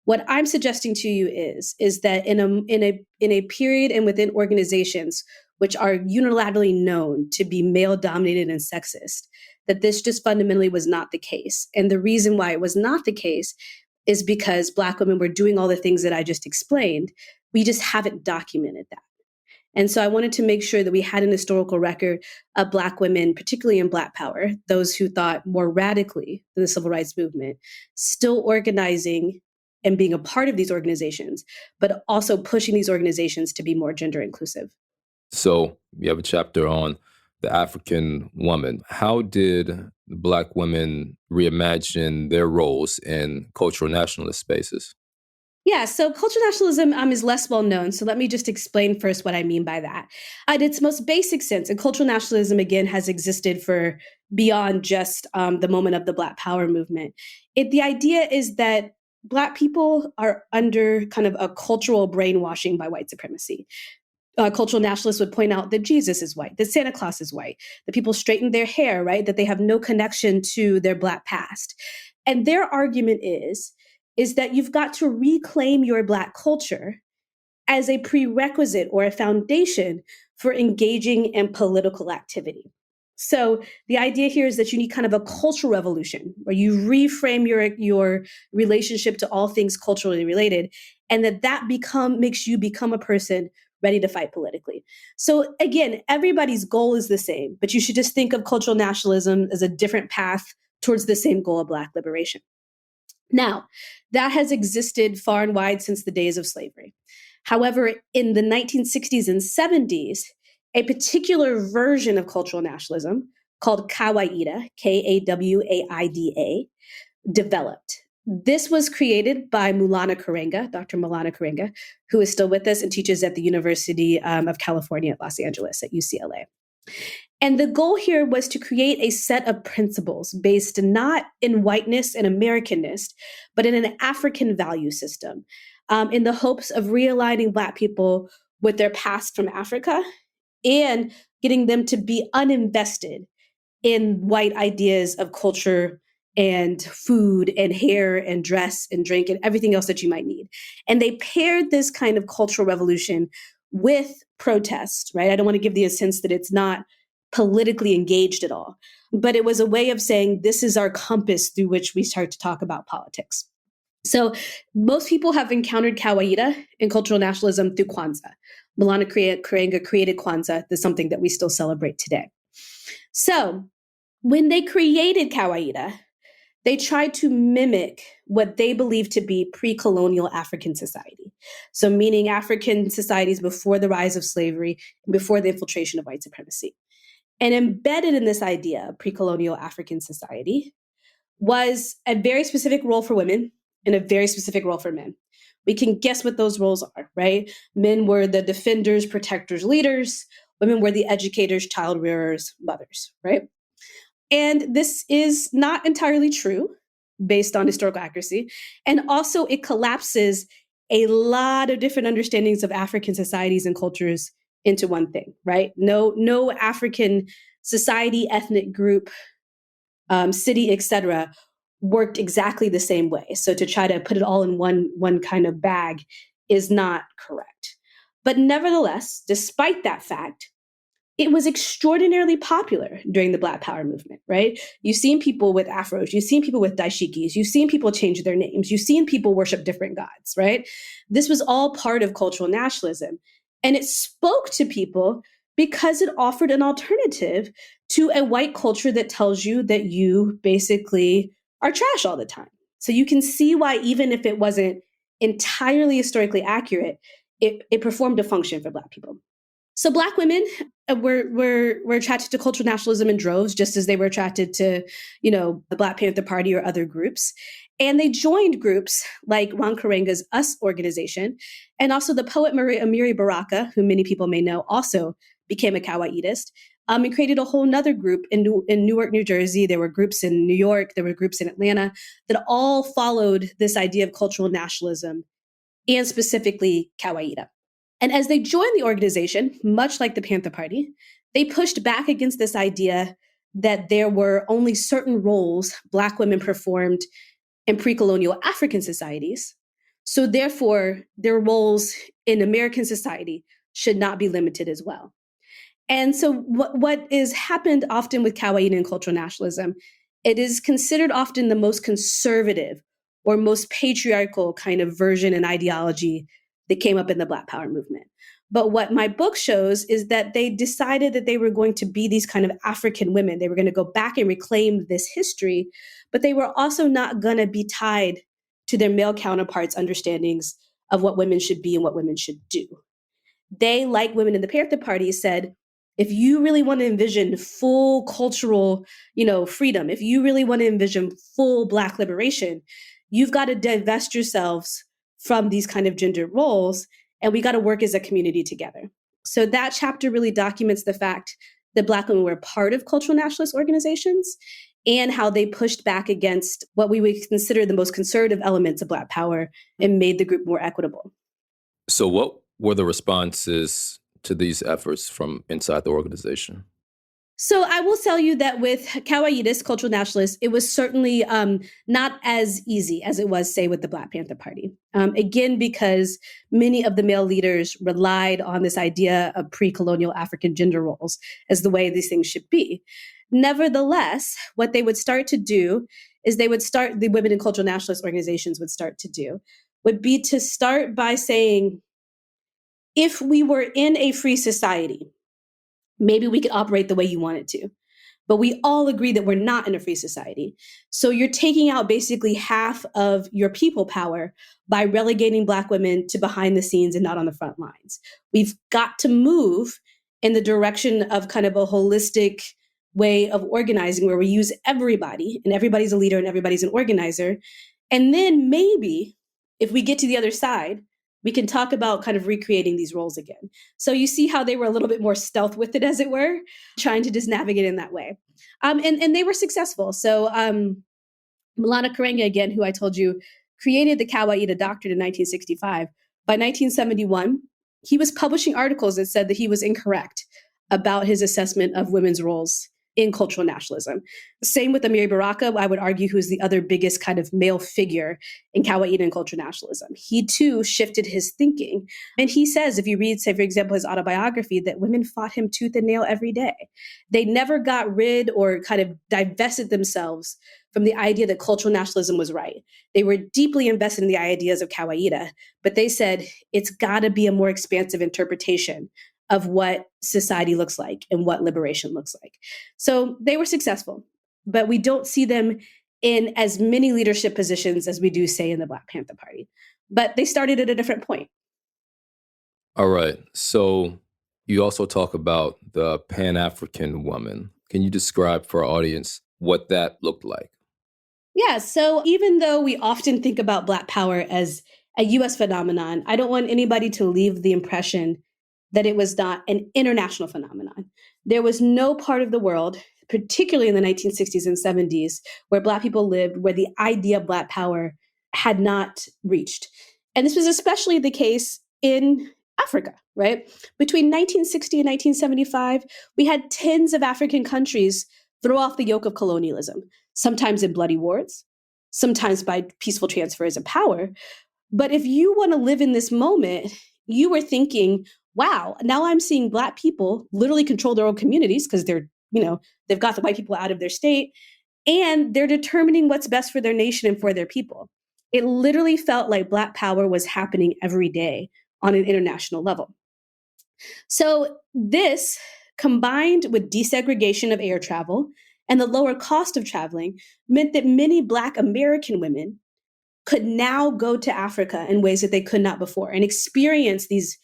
What I'm suggesting to you is that in a period and within organizations which are unilaterally known to be male dominated and sexist, that this just fundamentally was not the case. And the reason why it was not the case is because Black women were doing all the things that I just explained. We just haven't documented that. And so I wanted to make sure that we had an historical record of Black women, particularly in Black Power, those who thought more radically than the civil rights movement, still organizing and being a part of these organizations, but also pushing these organizations to be more gender inclusive. So you have a chapter on the African woman. How did Black women reimagine their roles in cultural nationalist spaces? Yeah, so cultural nationalism is less well known. So let me just explain first what I mean by that. At its most basic sense, and cultural nationalism, again, has existed for beyond just the moment of the Black Power movement. The idea is that Black people are under kind of a cultural brainwashing by white supremacy. Cultural nationalists would point out that Jesus is white, that Santa Claus is white, that people straighten their hair, right? That they have no connection to their Black past. And their argument is that you've got to reclaim your Black culture as a prerequisite or a foundation for engaging in political activity. So the idea here is that you need kind of a cultural revolution where you reframe your relationship to all things culturally related, and that makes you become a person ready to fight politically. So again, everybody's goal is the same, but you should just think of cultural nationalism as a different path towards the same goal of Black liberation. Now, that has existed far and wide since the days of slavery. However, in the 1960s and 70s, a particular version of cultural nationalism called Kawaida, Kawaida, developed. This was created by Maulana Karenga, Dr. Maulana Karenga, who is still with us and teaches at the University of California at Los Angeles at UCLA. And the goal here was to create a set of principles based not in whiteness and Americanness, but in an African value system, in the hopes of realigning Black people with their past from Africa and getting them to be uninvested in white ideas of culture and food and hair and dress and drink and everything else that you might need. And they paired this kind of cultural revolution with protest, right? I don't want to give the sense that it's not politically engaged at all, but it was a way of saying this is our compass through which we start to talk about politics. So most people have encountered Kawaida and cultural nationalism through Kwanzaa. Maulana Karenga created Kwanzaa. That's something that we still celebrate today. So when they created Kawaida, they tried to mimic what they believed to be pre-colonial African society. So meaning African societies before the rise of slavery, before the infiltration of white supremacy. And embedded in this idea of pre-colonial African society was a very specific role for women and a very specific role for men. We can guess what those roles are, right? Men were the defenders, protectors, leaders. Women were the educators, child rearers, mothers, right? And this is not entirely true based on historical accuracy. And also it collapses a lot of different understandings of African societies and cultures into one thing, right? No African society, ethnic group, city, etc., worked exactly the same way. So to try to put it all in one kind of bag is not correct. But nevertheless, despite that fact, it was extraordinarily popular during the Black Power movement, right? You've seen people with afros, you've seen people with dashikis, you've seen people change their names, you've seen people worship different gods, right? This was all part of cultural nationalism. And it spoke to people because it offered an alternative to a white culture that tells you that you basically are trash all the time. So you can see why, even if it wasn't entirely historically accurate, it performed a function for Black people. So Black women were attracted to cultural nationalism in droves, just as they were attracted to, the Black Panther Party or other groups. And they joined groups like Ron Karenga's US organization, and also the poet Amiri Baraka, who many people may know, also became a Kawaidist, and created a whole nother group in Newark, New Jersey. There were groups in New York, there were groups in Atlanta that all followed this idea of cultural nationalism and specifically Kawaida. And as they joined the organization, much like the Panther Party, they pushed back against this idea that there were only certain roles Black women performed in pre-colonial African societies. So therefore, their roles in American society should not be limited as well. And so what is happened often with Kawaida and cultural nationalism, it is considered often the most conservative or most patriarchal kind of version and ideology that came up in the Black Power movement. But what my book shows is that they decided that they were going to be these kind of African women. They were going to go back and reclaim this history, but they were also not going to be tied to their male counterparts' understandings of what women should be and what women should do. They, like women in the Panther Party, said, if you really want to envision full cultural, freedom, if you really want to envision full Black liberation, you've got to divest yourselves from these kind of gendered roles, and we got to work as a community together. So that chapter really documents the fact that Black women were part of cultural nationalist organizations and how they pushed back against what we would consider the most conservative elements of Black power and made the group more equitable. So what were the responses to these efforts from inside the organization? So I will tell you that with Kawaidas, cultural nationalists, it was certainly not as easy as it was, say, with the Black Panther Party. Again, because many of the male leaders relied on this idea of pre-colonial African gender roles as the way these things should be. Nevertheless, what they would start to do is the women in cultural nationalist organizations would start to do, would be to start by saying, if we were in a free society, maybe we could operate the way you want it to. But we all agree that we're not in a free society. So you're taking out basically half of your people power by relegating Black women to behind the scenes and not on the front lines. We've got to move in the direction of kind of a holistic way of organizing where we use everybody and everybody's a leader and everybody's an organizer. And then maybe if we get to the other side, we can talk about kind of recreating these roles again. So you see how they were a little bit more stealth with it, as it were, trying to just navigate in that way. And they were successful. So Malana Karenga, again, who I told you, created the Kawaida Doctrine in 1965. By 1971, he was publishing articles that said that he was incorrect about his assessment of women's roles in cultural nationalism. Same with Amiri Baraka, I would argue, who is the other biggest kind of male figure in Kawaida and cultural nationalism. He too shifted his thinking. And he says, if you read, say, for example, his autobiography, that women fought him tooth and nail every day. They never got rid or kind of divested themselves from the idea that cultural nationalism was right. They were deeply invested in the ideas of Kawaida, but they said, it's gotta be a more expansive interpretation of what society looks like and what liberation looks like. So they were successful, but we don't see them in as many leadership positions as we do, say, in the Black Panther Party. But they started at a different point. All right. So you also talk about the Pan-African woman. Can you describe for our audience what that looked like? Yeah, so even though we often think about Black power as a US phenomenon, I don't want anybody to leave the impression that it was not an international phenomenon. There was no part of the world, particularly in the 1960s and 70s, where Black people lived, where the idea of Black power had not reached. And this was especially the case in Africa, right? Between 1960 and 1975, we had tens of African countries throw off the yoke of colonialism, sometimes in bloody wars, sometimes by peaceful transfers of power. But if you want to live in this moment, you were thinking, wow, now I'm seeing Black people literally control their own communities because they've got the white people out of their state and they're determining what's best for their nation and for their people. It literally felt like Black power was happening every day on an international level. So this, combined with desegregation of air travel and the lower cost of traveling, meant that many Black American women could now go to Africa in ways that they could not before and experience these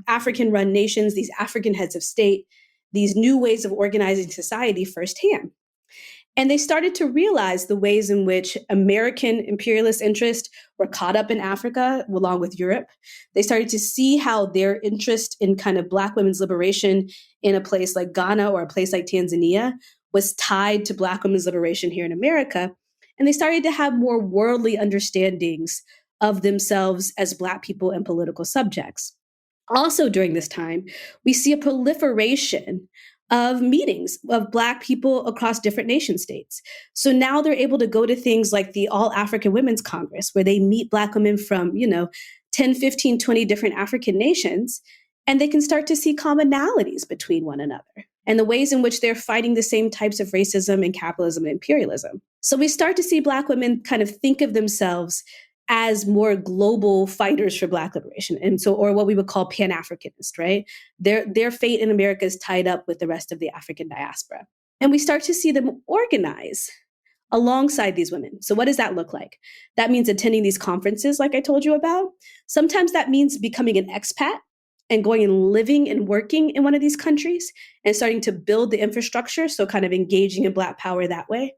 African-run nations, these African heads of state, these new ways of organizing society firsthand. And they started to realize the ways in which American imperialist interests were caught up in Africa, along with Europe. They started to see how their interest in kind of Black women's liberation in a place like Ghana or a place like Tanzania was tied to Black women's liberation here in America. And they started to have more worldly understandings of themselves as Black people and political subjects. Also during this time, we see a proliferation of meetings of Black people across different nation states. So now they're able to go to things like the All African Women's Congress, where they meet Black women from, 10, 15, 20 different African nations, and they can start to see commonalities between one another and the ways in which they're fighting the same types of racism and capitalism and imperialism. So we start to see Black women kind of think of themselves as more global fighters for Black liberation. And so, or what we would call Pan-Africanist, right? Their fate in America is tied up with the rest of the African diaspora. And we start to see them organize alongside these women. So what does that look like? That means attending these conferences like I told you about. Sometimes that means becoming an expat and going and living and working in one of these countries and starting to build the infrastructure. So kind of engaging in Black power that way.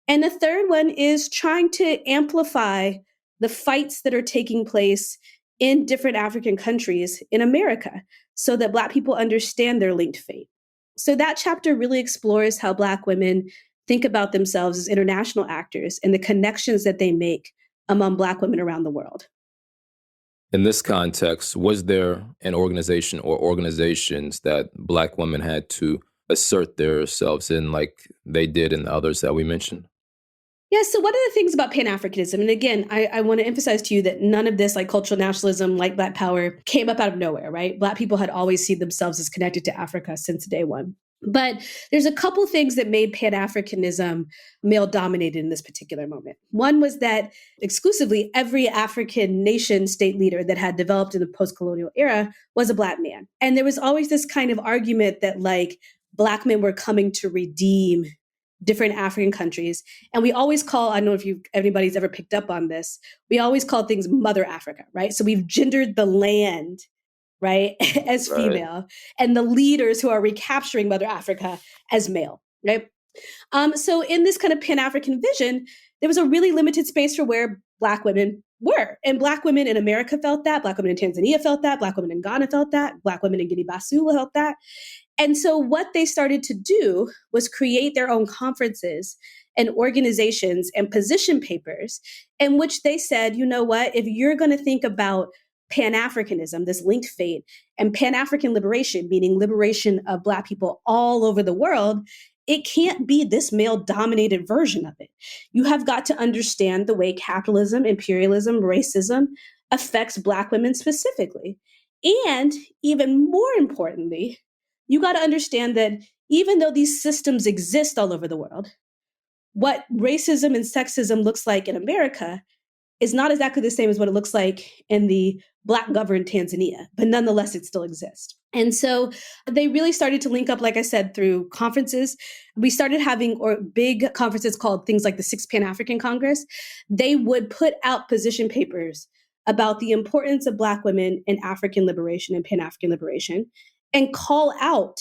And the third one is trying to amplify the fights that are taking place in different African countries in America so that Black people understand their linked fate. So that chapter really explores how Black women think about themselves as international actors and the connections that they make among Black women around the world. In this context, was there an organization or organizations that Black women had to assert themselves in like they did in the others that we mentioned? Yeah, so one of the things about Pan-Africanism, and again, I want to emphasize to you that none of this like cultural nationalism, like Black power, came up out of nowhere, right? Black people had always seen themselves as connected to Africa since day one. But there's a couple things that made Pan-Africanism male-dominated in this particular moment. One was that exclusively every African nation state leader that had developed in the post-colonial era was a Black man. And there was always this kind of argument that like Black men were coming to redeem different African countries. And we always call, I don't know if anybody's ever picked up on this, we always call things Mother Africa, right? So we've gendered the land, right, as female, and the leaders who are recapturing Mother Africa as male, right? So in this kind of Pan-African vision, there was a really limited space for where Black women were. And Black women in America felt that, Black women in Tanzania felt that, Black women in Ghana felt that, Black women in Guinea-Bissau felt that. And so what they started to do was create their own conferences and organizations and position papers in which they said, you know what, if you're going to think about Pan-Africanism, this linked fate, and Pan-African liberation, meaning liberation of Black people all over the world, it can't be this male-dominated version of it. You have got to understand the way capitalism, imperialism, racism affects Black women specifically. And even more importantly, you got to understand that even though these systems exist all over the world, what racism and sexism looks like in America is not exactly the same as what it looks like in the Black-governed Tanzania, but nonetheless, it still exists. And so they really started to link up, like I said, through conferences. We started having big conferences called things like the Sixth Pan-African Congress. They would put out position papers about the importance of Black women in African liberation and Pan-African liberation, and call out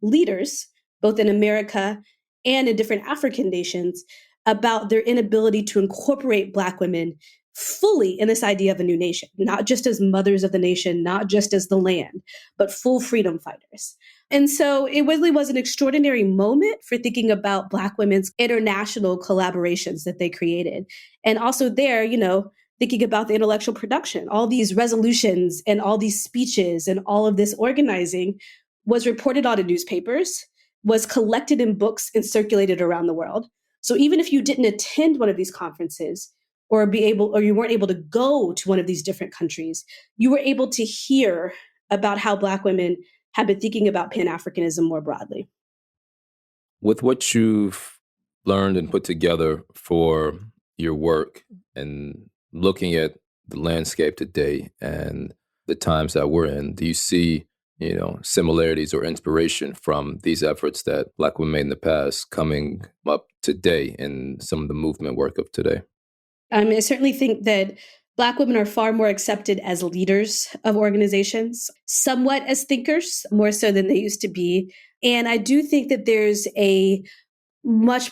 leaders, both in America and in different African nations, about their inability to incorporate Black women fully in this idea of a new nation, not just as mothers of the nation, not just as the land, but full freedom fighters. And so it really was an extraordinary moment for thinking about Black women's international collaborations that they created. And also there, thinking about the intellectual production, all these resolutions and all these speeches and all of this organizing was reported on in newspapers, was collected in books and circulated around the world. So even if you didn't attend one of these conferences or you weren't able to go to one of these different countries, you were able to hear about how Black women have been thinking about Pan-Africanism more broadly. With what you've learned and put together for your work and looking at the landscape today and the times that we're in, do you see, similarities or inspiration from these efforts that Black women made in the past coming up today in some of the movement work of today? I certainly think that Black women are far more accepted as leaders of organizations, somewhat as thinkers, more so than they used to be. And I do think that there's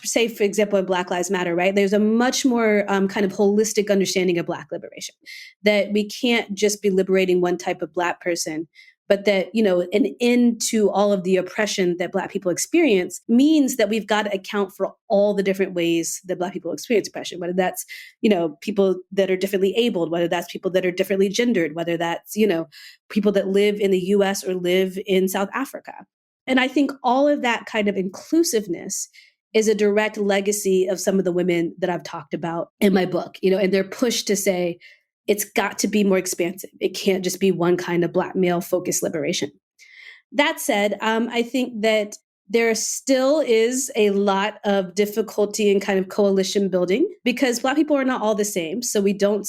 say, for example, in Black Lives Matter, right? There's a much more kind of holistic understanding of Black liberation, that we can't just be liberating one type of Black person, but that, an end to all of the oppression that Black people experience means that we've got to account for all the different ways that Black people experience oppression, whether that's, people that are differently abled, whether that's people that are differently gendered, whether that's, people that live in the US or live in South Africa. And I think all of that kind of inclusiveness is a direct legacy of some of the women that I've talked about in my book, and their push to say, it's got to be more expansive. It can't just be one kind of Black male-focused liberation. That said, I think that there still is a lot of difficulty in kind of coalition building because Black people are not all the same. So we don't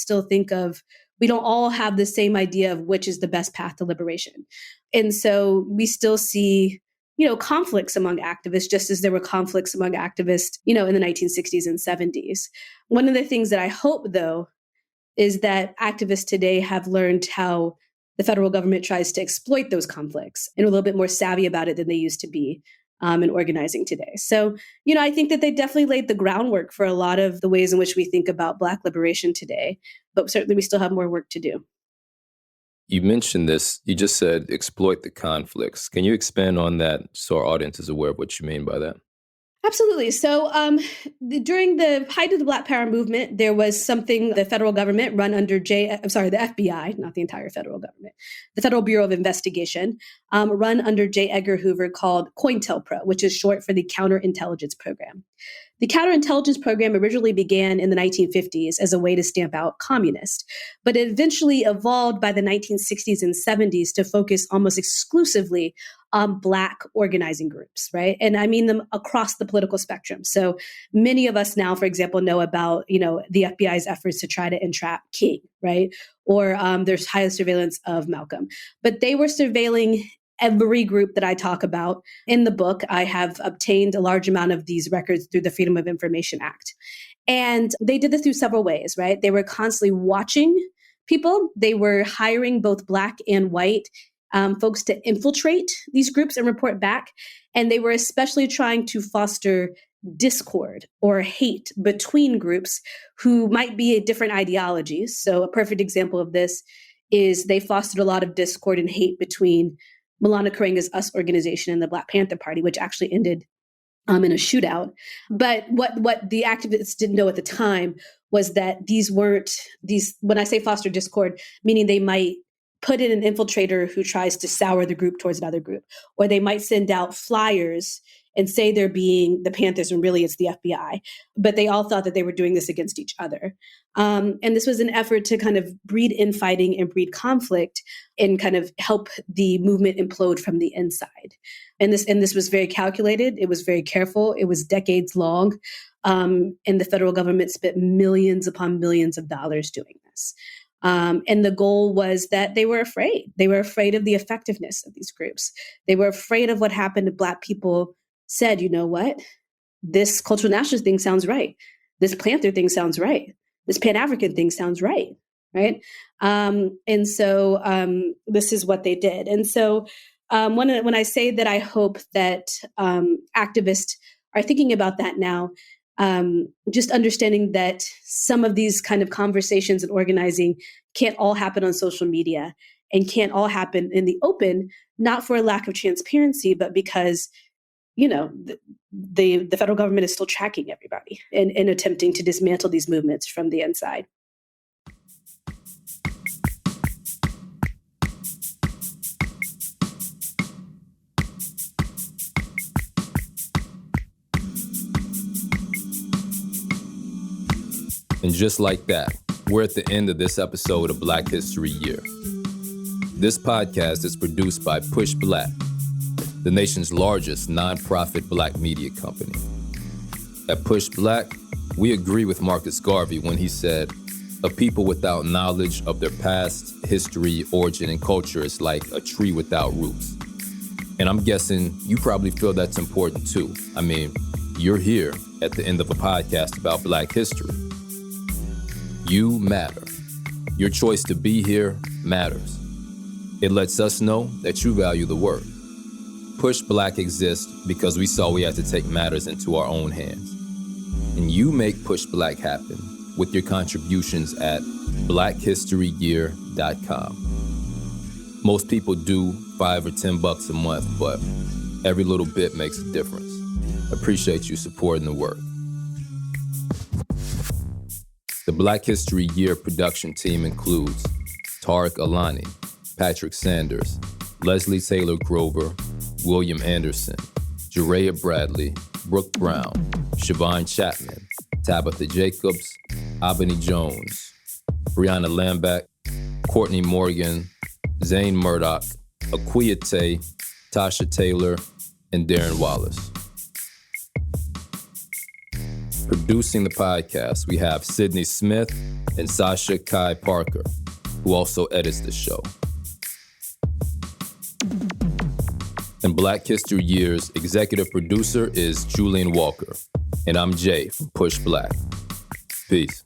all have the same idea of which is the best path to liberation. And so we still see conflicts among activists, just as there were conflicts among activists, in the 1960s and 70s. One of the things that I hope, though, is that activists today have learned how the federal government tries to exploit those conflicts and are a little bit more savvy about it than they used to be in organizing today. So, I think that they definitely laid the groundwork for a lot of the ways in which we think about Black liberation today, but certainly we still have more work to do. You mentioned this, you just said exploit the conflicts. Can you expand on that so our audience is aware of what you mean by that? Absolutely. So during the height of the Black Power movement, there was something the federal government run under the FBI, not the entire federal government, the Federal Bureau of Investigation, run under J. Edgar Hoover called COINTELPRO, which is short for the Counterintelligence Program. The counterintelligence program originally began in the 1950s as a way to stamp out communists, but it eventually evolved by the 1960s and 70s to focus almost exclusively Black organizing groups, right? And I mean them across the political spectrum. So many of us now, for example, know about, the FBI's efforts to try to entrap King, right? Or there's high surveillance of Malcolm. But they were surveilling every group that I talk about in the book. I have obtained a large amount of these records through the Freedom of Information Act. And they did this through several ways, right? They were constantly watching people. They were hiring both Black and white folks to infiltrate these groups and report back. And they were especially trying to foster discord or hate between groups who might be different ideologies. So a perfect example of this is they fostered a lot of discord and hate between Milana Karenga's US organization and the Black Panther Party, which actually ended in a shootout. But what the activists didn't know at the time was that when I say foster discord, meaning they might put in an infiltrator who tries to sour the group towards another group, or they might send out flyers and say they're being the Panthers when really it's the FBI. But they all thought that they were doing this against each other. And this was an effort to kind of breed infighting and breed conflict and kind of help the movement implode from the inside. And this was very calculated. It was very careful. It was decades long. And the federal government spent millions upon millions of dollars doing this. And the goal was that they were afraid. They were afraid of the effectiveness of these groups. They were afraid of what happened if Black people said, you know what, this cultural nationalist thing sounds right. This Panther thing sounds right. This Pan-African thing sounds right, right? And so this is what they did. And so when I say that I hope that activists are thinking about that now, just understanding that some of these kind of conversations and organizing can't all happen on social media and can't all happen in the open, not for a lack of transparency, but because, the federal government is still tracking everybody and attempting to dismantle these movements from the inside. And just like that, we're at the end of this episode of Black History Year. This podcast is produced by Push Black, the nation's largest nonprofit Black media company. At Push Black, we agree with Marcus Garvey when he said, "A people without knowledge of their past, history, origin, and culture is like a tree without roots." And I'm guessing you probably feel that's important too. I mean, you're here at the end of a podcast about Black history. You matter. Your choice to be here matters. It lets us know that you value the work. Push Black exists because we saw we had to take matters into our own hands. And you make Push Black happen with your contributions at blackhistoryyear.com. Most people do $5 or $10 a month, but every little bit makes a difference. Appreciate you supporting the work. The Black History Year production team includes Tareq Alani, Patrick Sanders, Leslie Taylor Grover, William Anderson, Jareyah Bradley, Brooke Brown, Shiavon Chapman, Tabitha Jacobs, Abeni Jones, Briona Lamback, Courtney Morgan, Zain Murdock, Akua Tay, Tasha Taylor, and Darren Wallace. Producing the podcast, we have Cydney Smith and Sasha Kai Parker, who also edits the show. And Black History Year's executive producer is Julian Walker. And I'm Jay from Push Black. Peace.